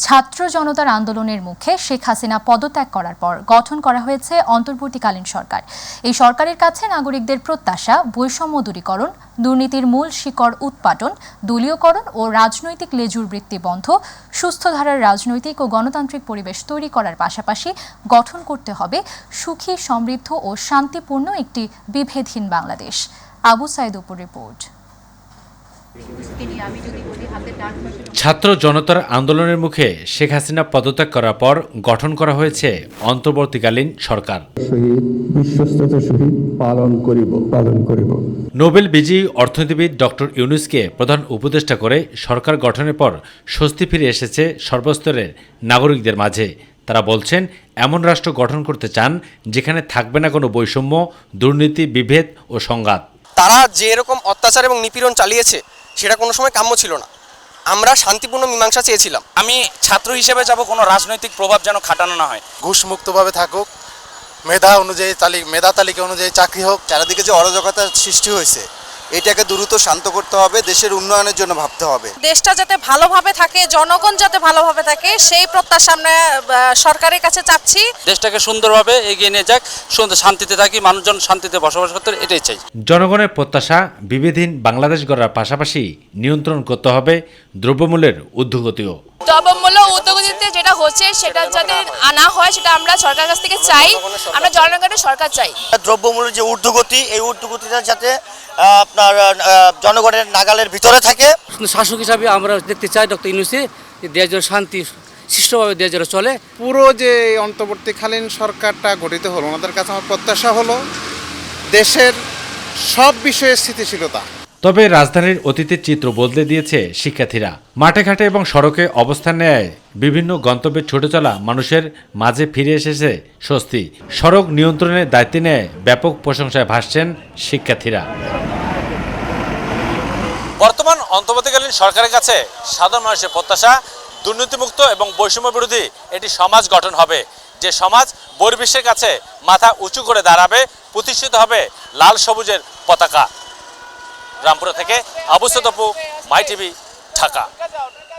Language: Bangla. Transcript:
ছাত্র জনতার আন্দোলনের মুখে শেখ হাসিনা পদত্যাগ করার পর গঠন করা হয়েছে অন্তর্বর্তীকালীন সরকার। এই সরকারের কাছে নাগরিকদের প্রত্যাশা বৈষম্য দূরীকরণ, দুর্নীতির মূল শিকড় উৎপাটন, দলীয়করণ ও রাজনৈতিক লেজুর বৃত্তি বন্ধ, সুস্থ ধারার রাজনৈতিক ও গণতান্ত্রিক পরিবেশ তৈরি করার পাশাপাশি গঠন করতে হবে সুখী, সমৃদ্ধ ও শান্তিপূর্ণ একটি বিভেদহীন বাংলাদেশ। আবু সাইদ উপর রিপোর্ট। ছাত্র জনতার আন্দোলনের মুখে শেখ হাসিনা পদত্যাগ করার পর গঠন করা হয়েছে অন্তর্বর্তীকালীন সরকার। বিশ্বস্ততার সহিত পালন করিব। নোবেল বিজয়ী অর্থনীতিবিদ ডক্টর ইউনূসকে প্রধান উপদেষ্টা করে সরকার গঠনের পর স্বস্তি ফিরে এসেছে সর্বস্তরের নাগরিকদের মাঝে। তারা বলছেন, এমন রাষ্ট্র গঠন করতে চান যেখানে থাকবে না কোনো বৈষম্য, দুর্নীতি, বিভেদ ও সংঘাত। তারা যে এরকম অত্যাচার এবং নিপীড়ন চালিয়েছে সেটা কোনো সময় কাম্য ছিল না। আমরা শান্তিপূর্ণ মীমাংসা চেয়েছিলাম। আমি ছাত্র হিসেবে যাব, কোনো রাজনৈতিক প্রভাব যেন খাটানো না হয়। ঘুষমুক্তভাবে থাকুক, মেধা তালিকা অনুযায়ী চাকরি হোক। চারিদিকে যে অরাজকতার সৃষ্টি হয়েছে এটাকে দ্রুত শান্ত করতে হবে, দেশের উন্নয়নের জন্য ভাবতে হবে। দেশটা যাতে ভালোভাবে থাকে, জনগণ যাতে ভালোভাবে থাকে, সেই প্রত্যাশা আমরা সরকারের কাছে চাচ্ছি। দেশটাকে সুন্দরভাবে এগিয়ে নিয়ে যাক, সুন্দর শান্তিতে থাকি, মানুষজন শান্তিতে বসবাস করতে, এটাই চাই। জনগণের প্রত্যাশা বিভেদহীন বাংলাদেশ গড়ার পাশাপাশি নিয়ন্ত্রণ করতে হবে দ্রব্যমূল্যের ঊর্ধ্বগতিও। দ্রব্যমূল্য ঊর্ধ্বগতিতে যেটা হচ্ছে সেটা যাতে আনা হয়, সেটা আমরা সরকারের কাছ থেকে চাই। আমরা জনগণের সরকার চাই। দ্রব্যমূল্যের যে ঊর্ধ্বগতি, এই ঊর্ধ্বগতিটা যাতে আপনার জনগণের নাগালের ভিতরে থাকে। শাসক হিসাবে আমরা দেখতে চাই ডক্টর ইউনূসে দেশ যেন শান্তি সুষ্ঠুভাবে দেশ যেন চলে। পুরো যে অন্তর্বর্তীকালীন সরকারটা গঠিত হলো, ওনাদের কাছে আমার প্রত্যাশা হলো দেশের সব বিষয়ে স্থিতিশীলতা। তবে রাজধানীর অতীতের চিত্র বদলে দিয়েছে শিক্ষার্থীরা। মাঠে ঘাটে এবং সড়কে অবস্থান নেয় বিভিন্ন গন্তব্যে ছুটে চলা মানুষের মাঝে ফিরে এসেছে স্বস্তি। সড়ক নিয়ন্ত্রণের দায়িত্ব নিয়ে ব্যাপক প্রশংসায় ভাসছেন শিক্ষার্থীরা। বর্তমান অন্তর্বর্তীকালীন সরকারের কাছে সাধারণ মানুষের প্রত্যাশা দুর্নীতিমুক্ত এবং বৈষম্য বিরোধী একটি সমাজ গঠন হবে, যে সমাজ বহির্বিশ্বের কাছে মাথা উঁচু করে দাঁড়াবে, প্রতিষ্ঠিত হবে লাল সবুজের পতাকা। রামপুরা থেকে আবু সাইদ, মাই টিভি, ঢাকা।